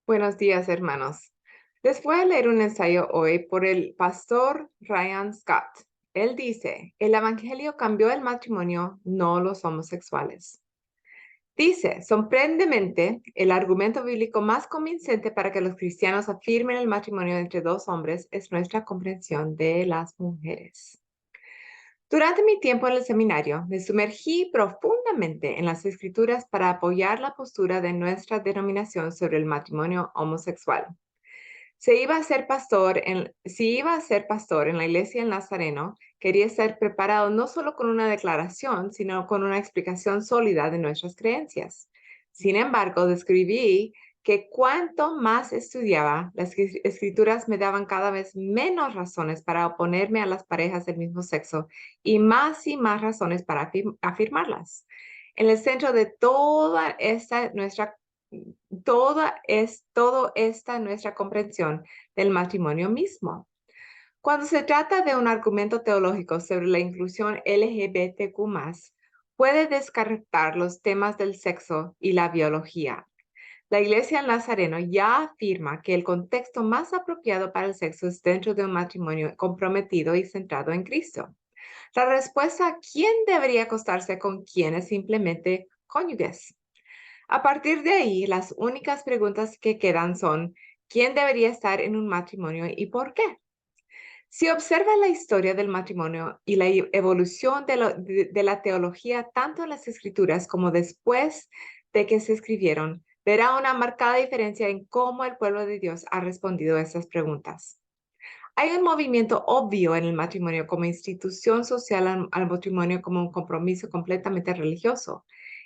Buenos días, hermanos. Les voy a leer un ensayo hoy por el pastor Ryan Scott. Él dice, el Evangelio cambió el matrimonio, no los homosexuales. Dice, sorprendentemente, el argumento bíblico más convincente para que los cristianos afirmen el matrimonio entre dos hombres es nuestra comprensión de las mujeres. Durante mi tiempo en el seminario, me sumergí profundamente en las escrituras para apoyar la postura de nuestra denominación sobre el matrimonio homosexual. Si iba a ser pastor en la iglesia en Nazareno, quería estar preparado no solo con una declaración, sino con una explicación sólida de nuestras creencias. Sin embargo, describí que cuanto más estudiaba, las escrituras me daban cada vez menos razones para oponerme a las parejas del mismo sexo y más razones para afirmarlas. En el centro de todo esta nuestra comprensión del matrimonio mismo. Cuando se trata de un argumento teológico sobre la inclusión LGBTQ+, puede descartar los temas del sexo y la biología. La Iglesia del Nazareno ya afirma que el contexto más apropiado para el sexo es dentro de un matrimonio comprometido y centrado en Cristo. La respuesta a quién debería acostarse con quién es simplemente cónyuges. A partir de ahí, las únicas preguntas que quedan son, ¿quién debería estar en un matrimonio y por qué? Si observa la historia del matrimonio y la evolución de la teología, tanto en las escrituras como después de que se escribieron, verá una marcada diferencia en cómo el pueblo de Dios ha respondido a estas preguntas. Hay un movimiento obvio en el matrimonio como institución social al matrimonio como un compromiso completamente religioso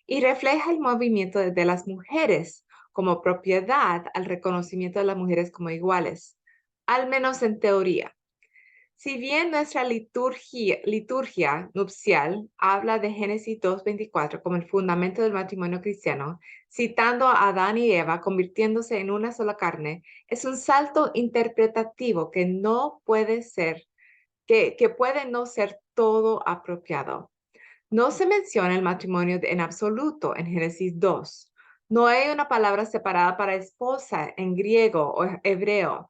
y refleja el movimiento de las mujeres como propiedad al reconocimiento de las mujeres como iguales, al menos en teoría. Si bien nuestra liturgia nupcial habla de Génesis 2:24 como el fundamento del matrimonio cristiano, citando a Adán y Eva convirtiéndose en una sola carne, es un salto interpretativo que puede no ser todo apropiado. No se menciona el matrimonio en absoluto en Génesis 2. No hay una palabra separada para esposa en griego o hebreo.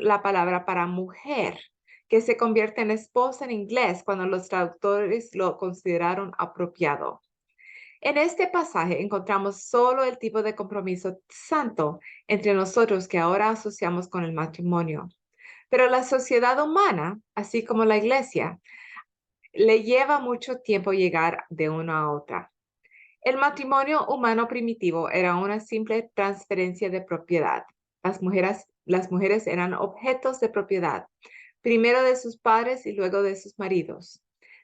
La palabra para mujer, que se convierte en esposa en inglés cuando los traductores lo consideraron apropiado. En este pasaje encontramos solo el tipo de compromiso santo entre nosotros que ahora asociamos con el matrimonio. Pero la sociedad humana, así como la iglesia, le lleva mucho tiempo llegar de una a otra. El matrimonio humano primitivo era una simple transferencia de propiedad. Las mujeres eran objetos de propiedad, primero de sus padres y luego de sus maridos.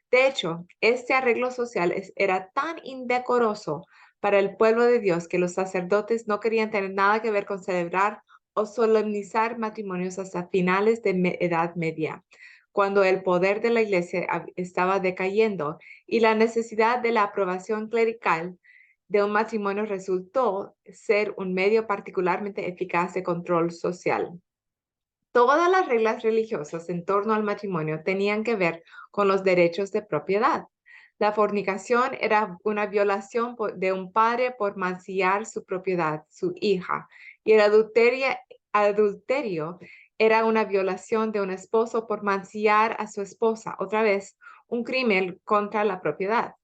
De hecho, este arreglo social era tan indecoroso para el pueblo de Dios que los sacerdotes no querían tener nada que ver con celebrar o solemnizar matrimonios hasta finales de Edad Media, cuando el poder de la iglesia estaba decayendo y la necesidad de la aprobación clerical de un matrimonio resultó ser un medio particularmente eficaz de control social. Todas las reglas religiosas en torno al matrimonio tenían que ver con los derechos de propiedad. La fornicación era una violación de un padre por mancillar su propiedad, su hija, y el adulterio era una violación de un esposo por mancillar a su esposa, otra vez, un crimen contra la propiedad.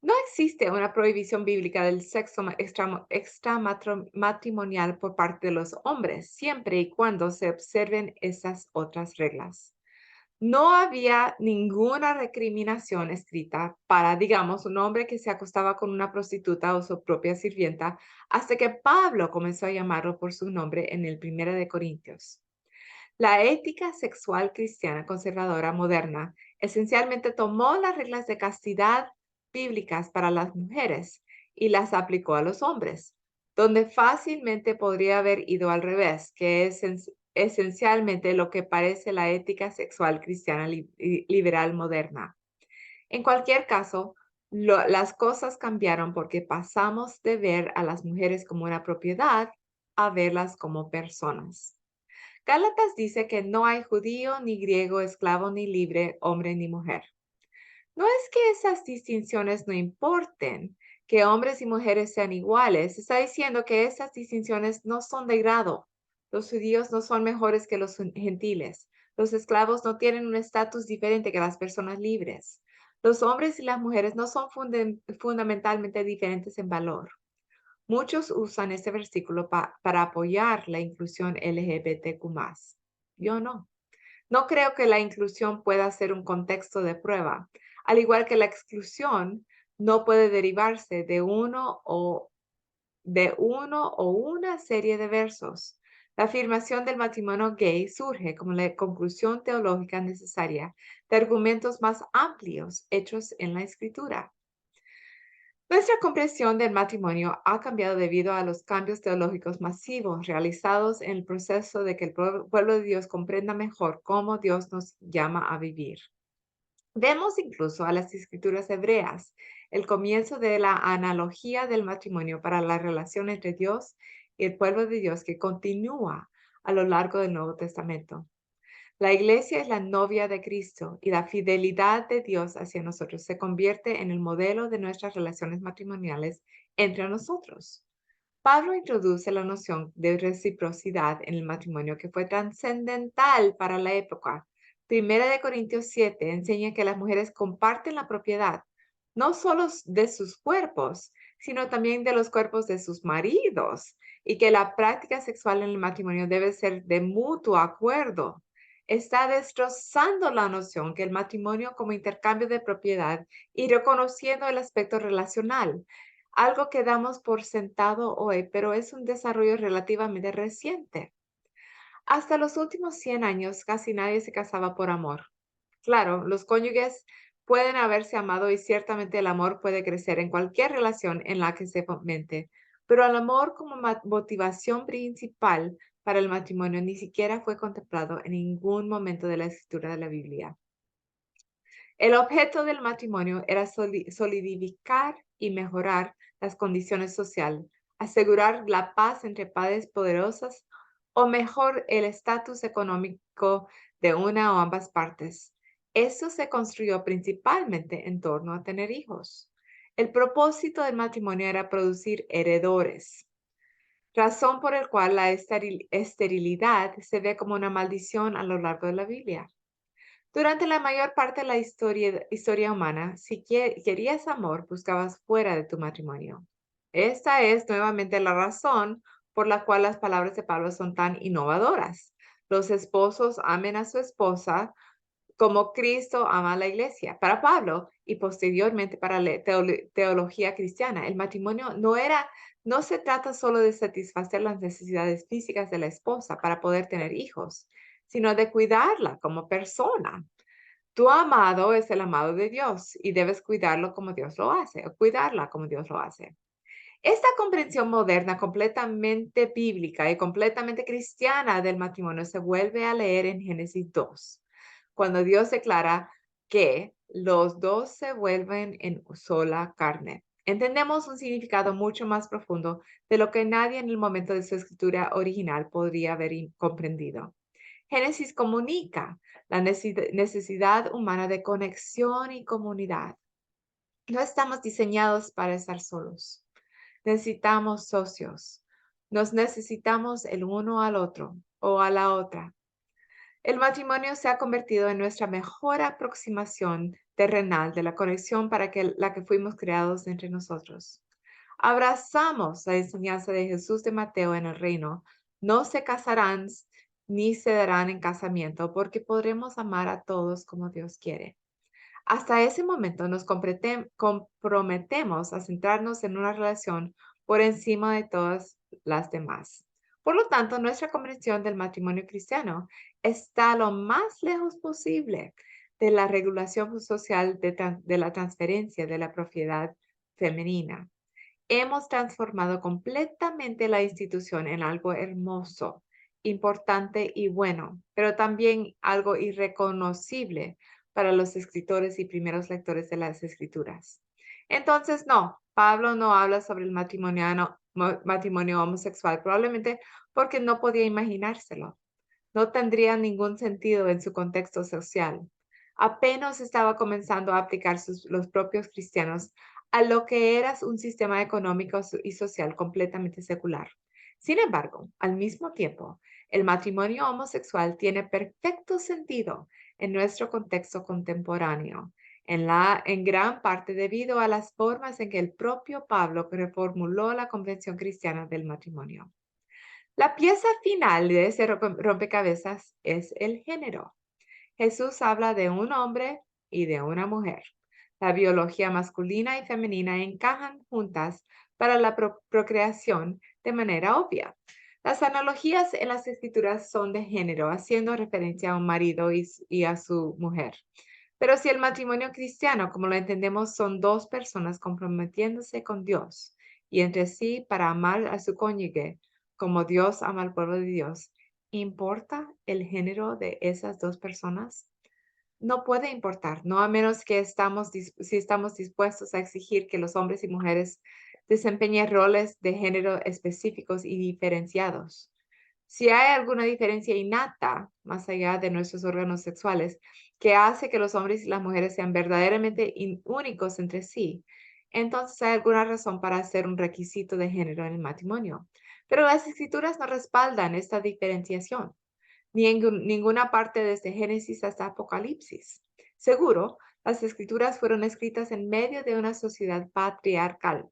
No existe una prohibición bíblica del sexo extramatrimonial por parte de los hombres, siempre y cuando se observen esas otras reglas. No había ninguna recriminación escrita para, digamos, un hombre que se acostaba con una prostituta o su propia sirvienta, hasta que Pablo comenzó a llamarlo por su nombre en el 1 de Corintios. La ética sexual cristiana conservadora moderna esencialmente tomó las reglas de castidad bíblicas para las mujeres y las aplicó a los hombres, donde fácilmente podría haber ido al revés, que es esencialmente lo que parece la ética sexual cristiana liberal moderna. En cualquier caso, las cosas cambiaron porque pasamos de ver a las mujeres como una propiedad a verlas como personas. Gálatas dice que no hay judío ni griego, esclavo ni libre, hombre ni mujer. No es que esas distinciones no importen, que hombres y mujeres sean iguales, está diciendo que esas distinciones no son de grado. Los judíos no son mejores que los gentiles. Los esclavos no tienen un estatus diferente que las personas libres. Los hombres y las mujeres no son fundamentalmente diferentes en valor. Muchos usan este versículo para apoyar la inclusión LGBTQ+. Yo no. No creo que la inclusión pueda ser un contexto de prueba, al igual que la exclusión no puede derivarse de uno o una serie de versos. La afirmación del matrimonio gay surge como la conclusión teológica necesaria de argumentos más amplios hechos en la Escritura. Nuestra comprensión del matrimonio ha cambiado debido a los cambios teológicos masivos realizados en el proceso de que el pueblo de Dios comprenda mejor cómo Dios nos llama a vivir. Vemos incluso a las escrituras hebreas, el comienzo de la analogía del matrimonio para la relación entre Dios y el pueblo de Dios que continúa a lo largo del Nuevo Testamento. La iglesia es la novia de Cristo y la fidelidad de Dios hacia nosotros se convierte en el modelo de nuestras relaciones matrimoniales entre nosotros. Pablo introduce la noción de reciprocidad en el matrimonio que fue trascendental para la época. Primera de Corintios 7 enseña que las mujeres comparten la propiedad, no solo de sus cuerpos, sino también de los cuerpos de sus maridos, y que la práctica sexual en el matrimonio debe ser de mutuo acuerdo. Está destrozando la noción que el matrimonio como intercambio de propiedad y reconociendo el aspecto relacional, algo que damos por sentado hoy, pero es un desarrollo relativamente reciente. Hasta los últimos 100 años, casi nadie se casaba por amor. Claro, los cónyuges pueden haberse amado y ciertamente el amor puede crecer en cualquier relación en la que se fomente, pero el amor como motivación principal para el matrimonio ni siquiera fue contemplado en ningún momento de la escritura de la Biblia. El objeto del matrimonio era solidificar y mejorar las condiciones sociales, asegurar la paz entre padres poderosos o mejor el estatus económico de una o ambas partes. Eso se construyó principalmente en torno a tener hijos. El propósito del matrimonio era producir heredores, razón por la cual la esterilidad se ve como una maldición a lo largo de la Biblia. Durante la mayor parte de la historia humana, si querías amor, buscabas fuera de tu matrimonio. Esta es nuevamente la razón por la cual las palabras de Pablo son tan innovadoras. Los esposos amen a su esposa como Cristo ama a la iglesia. Para Pablo y posteriormente para la teología cristiana, el matrimonio no se trata solo de satisfacer las necesidades físicas de la esposa para poder tener hijos, sino de cuidarla como persona. Tu amado es el amado de Dios y debes cuidarlo como Dios lo hace, o cuidarla como Dios lo hace. Esta comprensión moderna, completamente bíblica y completamente cristiana del matrimonio se vuelve a leer en Génesis 2, cuando Dios declara que los dos se vuelven en sola carne. Entendemos un significado mucho más profundo de lo que nadie en el momento de su escritura original podría haber comprendido. Génesis comunica la necesidad humana de conexión y comunidad. No estamos diseñados para estar solos. Necesitamos socios. Nos necesitamos el uno al otro o a la otra. El matrimonio se ha convertido en nuestra mejor aproximación terrenal de la conexión para la que fuimos creados entre nosotros. Abrazamos la enseñanza de Jesús de Mateo en el reino. No se casarán ni se darán en casamiento porque podremos amar a todos como Dios quiere. Hasta ese momento nos comprometemos a centrarnos en una relación por encima de todas las demás. Por lo tanto, nuestra comprensión del matrimonio cristiano está lo más lejos posible de la regulación social de la transferencia de la propiedad femenina. Hemos transformado completamente la institución en algo hermoso, importante y bueno, pero también algo irreconocible para los escritores y primeros lectores de las escrituras. Entonces, no, Pablo no habla sobre el matrimonio homosexual, probablemente porque no podía imaginárselo. No tendría ningún sentido en su contexto social. Apenas estaba comenzando a aplicar los propios cristianos a lo que era un sistema económico y social completamente secular. Sin embargo, al mismo tiempo, el matrimonio homosexual tiene perfecto sentido en nuestro contexto contemporáneo, en gran parte debido a las formas en que el propio Pablo reformuló la Convención Cristiana del Matrimonio. La pieza final de ese rompecabezas es el género. Jesús habla de un hombre y de una mujer. La biología masculina y femenina encajan juntas para la procreación de manera obvia. Las analogías en las escrituras son de género, haciendo referencia a un marido y a su mujer. Pero si el matrimonio cristiano, como lo entendemos, son dos personas comprometiéndose con Dios y entre sí para amar a su cónyuge, como Dios ama al pueblo de Dios, ¿importa el género de esas dos personas? No puede importar, no a menos que si estamos dispuestos a exigir que los hombres y mujeres desempeñen roles de género específicos y diferenciados. Si hay alguna diferencia innata, más allá de nuestros órganos sexuales, que hace que los hombres y las mujeres sean verdaderamente únicos entre sí, entonces hay alguna razón para hacer un requisito de género en el matrimonio. Pero las escrituras no respaldan esta diferenciación ni en ninguna parte desde Génesis hasta Apocalipsis. Seguro, las escrituras fueron escritas en medio de una sociedad patriarcal,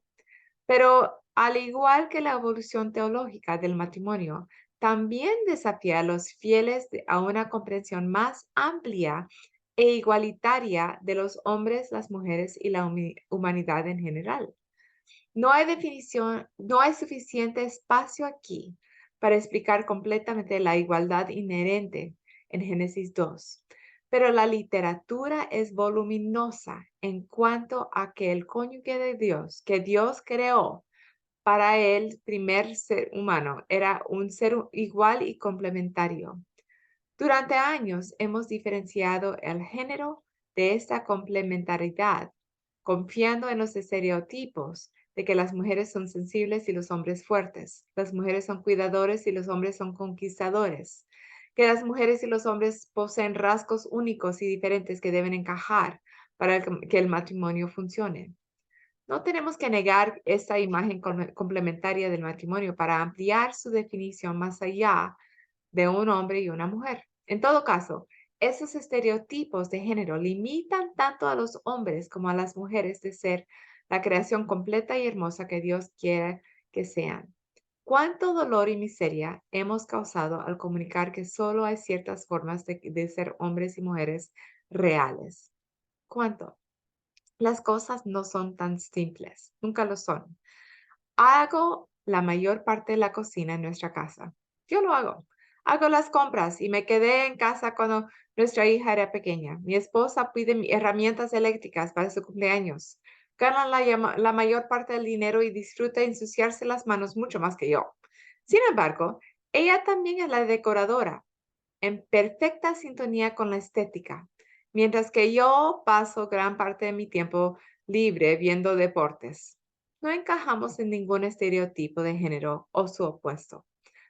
pero al igual que la evolución teológica del matrimonio, también desafía a los fieles a una comprensión más amplia e igualitaria de los hombres, las mujeres y la humanidad en general. No hay suficiente espacio aquí para explicar completamente la igualdad inherente en Génesis 2, pero la literatura es voluminosa en cuanto a que el cónyuge de Dios, que Dios creó para el primer ser humano, era un ser igual y complementario. Durante años hemos diferenciado el género de esta complementariedad, confiando en los estereotipos de que las mujeres son sensibles y los hombres fuertes, las mujeres son cuidadores y los hombres son conquistadores, que las mujeres y los hombres poseen rasgos únicos y diferentes que deben encajar para que el matrimonio funcione. No tenemos que negar esta imagen complementaria del matrimonio para ampliar su definición más allá de un hombre y una mujer. En todo caso, esos estereotipos de género limitan tanto a los hombres como a las mujeres de ser la creación completa y hermosa que Dios quiere que sean. ¿Cuánto dolor y miseria hemos causado al comunicar que solo hay ciertas formas de ser hombres y mujeres reales? ¿Cuánto? Las cosas no son tan simples, nunca lo son. Hago la mayor parte de la cocina en nuestra casa. Yo lo hago. Hago las compras y me quedé en casa cuando nuestra hija era pequeña. Mi esposa pide herramientas eléctricas para su cumpleaños. Gana la mayor parte del dinero y disfruta ensuciarse las manos mucho más que yo. Sin embargo, ella también es la decoradora, en perfecta sintonía con la estética, mientras que yo paso gran parte de mi tiempo libre viendo deportes. No encajamos en ningún estereotipo de género o su opuesto.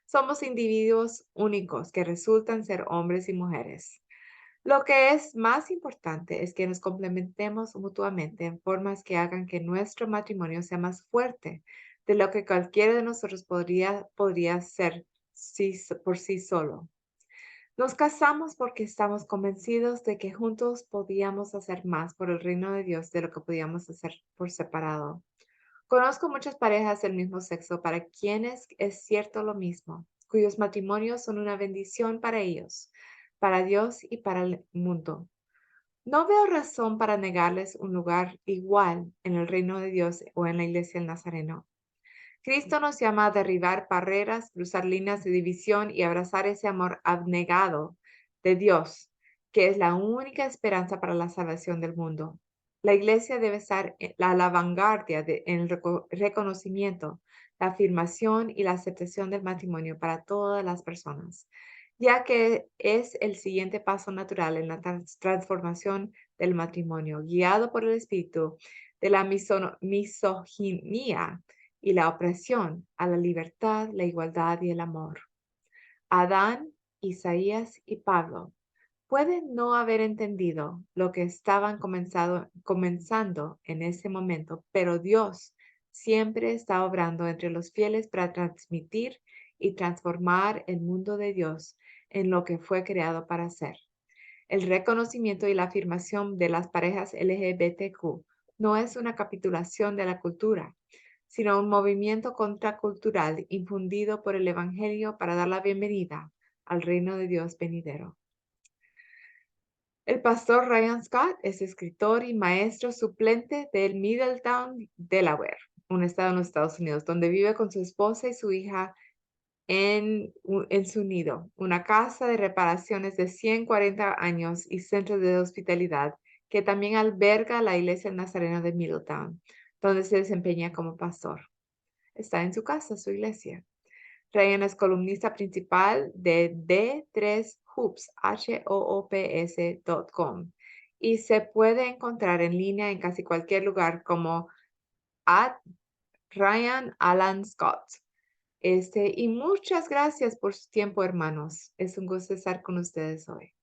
Somos individuos únicos que resultan ser hombres y mujeres. Lo que es más importante es que nos complementemos mutuamente en formas que hagan que nuestro matrimonio sea más fuerte de lo que cualquiera de nosotros podría ser por sí solo. Nos casamos porque estamos convencidos de que juntos podíamos hacer más por el reino de Dios de lo que podíamos hacer por separado. Conozco muchas parejas del mismo sexo para quienes es cierto lo mismo, cuyos matrimonios son una bendición para ellos, para Dios y para el mundo. No veo razón para negarles un lugar igual en el reino de Dios o en la iglesia del Nazareno. Cristo nos llama a derribar barreras, cruzar líneas de división y abrazar ese amor abnegado de Dios, que es la única esperanza para la salvación del mundo. La iglesia debe estar a la vanguardia en el reconocimiento, la afirmación y la aceptación del matrimonio para todas las personas, ya que es el siguiente paso natural en la transformación del matrimonio, guiado por el espíritu de la misoginia y la opresión a la libertad, la igualdad y el amor. Adán, Isaías y Pablo Puede no haber entendido lo que estaban comenzando en ese momento, pero Dios siempre está obrando entre los fieles para transmitir y transformar el mundo de Dios en lo que fue creado para ser. El reconocimiento y la afirmación de las parejas LGBTQ no es una capitulación de la cultura, sino un movimiento contracultural infundido por el Evangelio para dar la bienvenida al reino de Dios venidero. El pastor Ryan Scott es escritor y maestro suplente del Middletown, Delaware, un estado en los Estados Unidos, donde vive con su esposa y su hija en su nido, una casa de reparaciones de 140 años y centro de hospitalidad que también alberga la iglesia nazarena de Middletown, donde se desempeña como pastor. Está en su casa, su iglesia. Ryan es columnista principal de D3Hoops, HOOPS.com, y se puede encontrar en línea en casi cualquier lugar como @RyanAllenScott. Y muchas gracias por su tiempo, hermanos. Es un gusto estar con ustedes hoy.